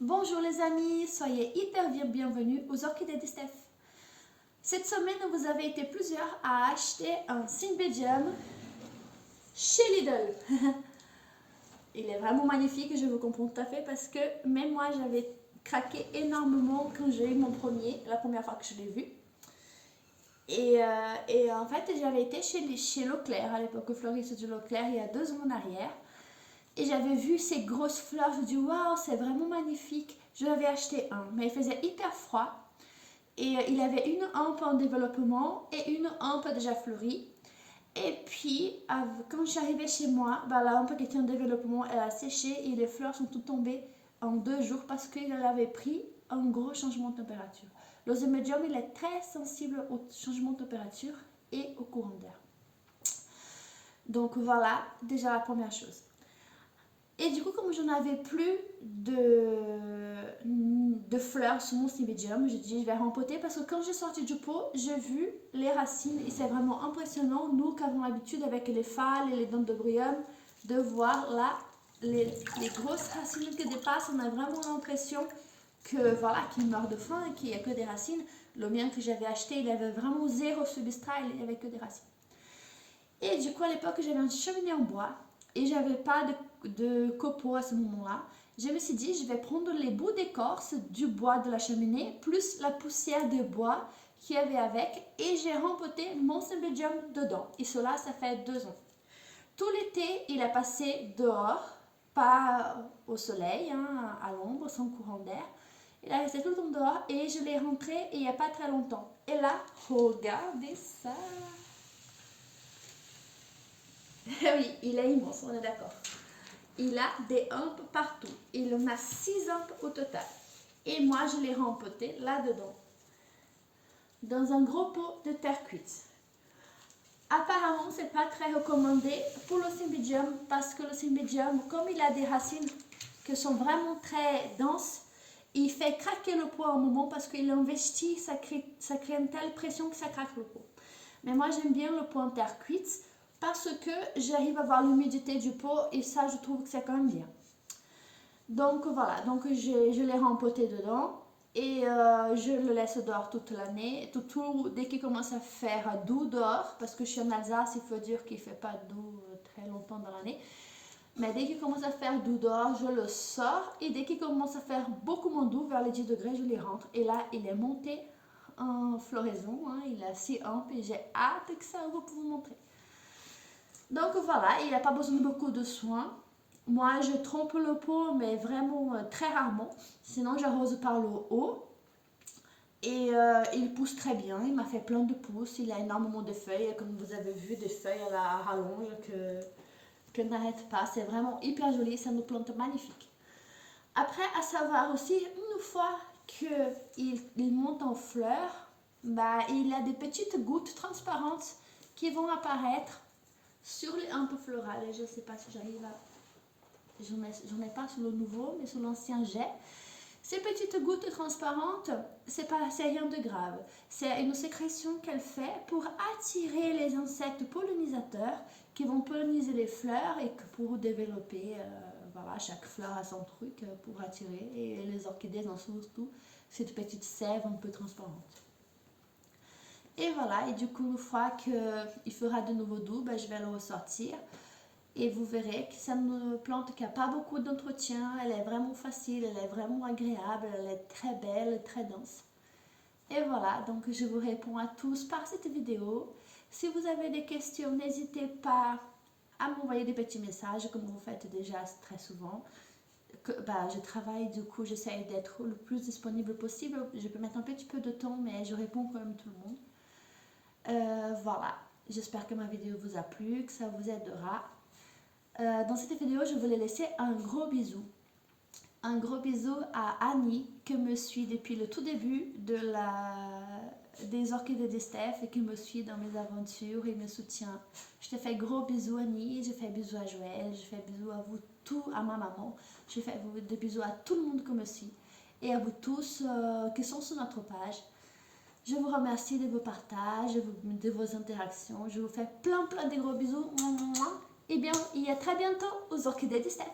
Bonjour les amis, soyez hyper bienvenus aux Orchidées de Steph. Cette semaine, vous avez été plusieurs à acheter un Cymbidium chez Lidl. Il est vraiment magnifique, je vous comprends tout à fait parce que même moi j'avais craqué énormément quand j'ai eu mon premier, la première fois que je l'ai vu. Et en fait, j'avais été chez Leclerc à l'époque, fleuriste de Leclerc, il y a 2 ans en arrière. Et j'avais vu ces grosses fleurs, je me dis waouh, c'est vraiment magnifique. Je l'avais acheté un, mais il faisait hyper froid. Et il avait une hampe en développement et une hampe déjà fleurie. Et puis, quand je suis arrivée chez moi, la hampe qui était en développement, elle a séché et les fleurs sont toutes tombées en 2 jours parce qu'il avait pris un gros changement de température. L'Osémédium, il est très sensible au changement de température et au courant d'air. Donc voilà, déjà la première chose. Et du coup, comme je n'avais plus de fleurs sur mon Cymbidium, j'ai dit je vais rempoter parce que quand j'ai sorti du pot, j'ai vu les racines et c'est vraiment impressionnant, nous qui avons l'habitude avec les phales et les dendrobium, de voir là les grosses racines qui dépassent. On a vraiment l'impression que voilà, qu'il meurt de faim et qu'il n'y a que des racines. Le mien que j'avais acheté, il avait vraiment zéro substrat, il n'y avait que des racines. Et du coup, à l'époque, j'avais un cheminée en bois et j'avais pas de copeaux à ce moment-là. Je me suis dit, je vais prendre les bouts d'écorce du bois de la cheminée plus la poussière de bois qu'il y avait avec et j'ai rempoté mon Cymbidium dedans. Et cela, ça fait 2 ans. Tout l'été, il a passé dehors, pas au soleil, hein, à l'ombre, sans courant d'air. Il a resté tout le temps dehors et je l'ai rentré il n'y a pas très longtemps. Et là, regardez ça! Oui, il est immense, on est d'accord. Il a des hampes partout. Il en a 6 hampes au total. Et moi, je l'ai rempoté là-dedans, dans un gros pot de terre cuite. Apparemment, c'est pas très recommandé pour le Cymbidium parce que le Cymbidium, comme il a des racines qui sont vraiment très denses, il fait craquer le pot à un moment parce qu'il investit, ça crée une telle pression que ça craque le pot. Mais moi, j'aime bien le pot en terre cuite parce que j'arrive à voir l'humidité du pot et ça, je trouve que c'est quand même bien. Donc voilà, donc je l'ai rempoté dedans et je le laisse dehors toute l'année. Dès qu'il commence à faire doux dehors, parce que je suis en Alsace, il faut dire qu'il ne fait pas doux très longtemps dans l'année. Mais dès qu'il commence à faire doux dehors, je le sors. Et dès qu'il commence à faire beaucoup moins doux, vers les 10 degrés, je les rentre. Et là, il est monté en floraison. Hein, il a 6 hampes et j'ai hâte que ça ouvre pour vous montrer. Donc voilà, il n'a pas besoin de beaucoup de soins. Moi, je trompe le pot, mais vraiment très rarement. Sinon, j'arrose par le haut. Et il pousse très bien. Il m'a fait plein de pousses. Il a énormément de feuilles. Comme vous avez vu, des feuilles à la rallonge que n'arrête pas. C'est vraiment hyper joli. C'est une plante magnifique. Après, à savoir aussi, une fois qu'il monte en fleurs, il a des petites gouttes transparentes qui vont apparaître sur les hampes florales. Je ne sais pas si j'arrive à... J'en ai pas sur le nouveau, mais sur l'ancien j'ai. Ces petites gouttes transparentes, c'est rien de grave. C'est une sécrétion qu'elle fait pour attirer les insectes pollinisateurs qui vont polliniser les fleurs et pour développer, voilà, chaque fleur a son truc pour attirer. Et les orchidées en surtout cette petite sève un peu transparente. Et voilà, et du coup, une fois qu'il fera de nouveau doux, je vais le ressortir. Et vous verrez que c'est une plante qui n'a pas beaucoup d'entretien, elle est vraiment facile, elle est vraiment agréable, elle est très belle, très dense. Et voilà, donc je vous réponds à tous par cette vidéo. Si vous avez des questions, n'hésitez pas à m'envoyer des petits messages comme vous faites déjà très souvent. Je travaille, du coup j'essaie d'être le plus disponible possible. Je peux mettre un petit peu de temps, mais je réponds quand même tout le monde. Voilà, j'espère que ma vidéo vous a plu, que ça vous aidera. Dans cette vidéo, je voulais laisser un gros bisou. Un gros bisou à Annie, qui me suit depuis le tout début des Orchidées de Steph et qui me suit dans mes aventures et me soutient. Je te fais gros bisous Annie, je fais bisous à Joël, je fais bisous à vous tous, à ma maman. Je fais des bisous à tout le monde qui me suit et à vous tous qui sont sur notre page. Je vous remercie de vos partages, de vos interactions. Je vous fais plein de gros bisous. Et bien, et à très bientôt aux Orchidées de Steph.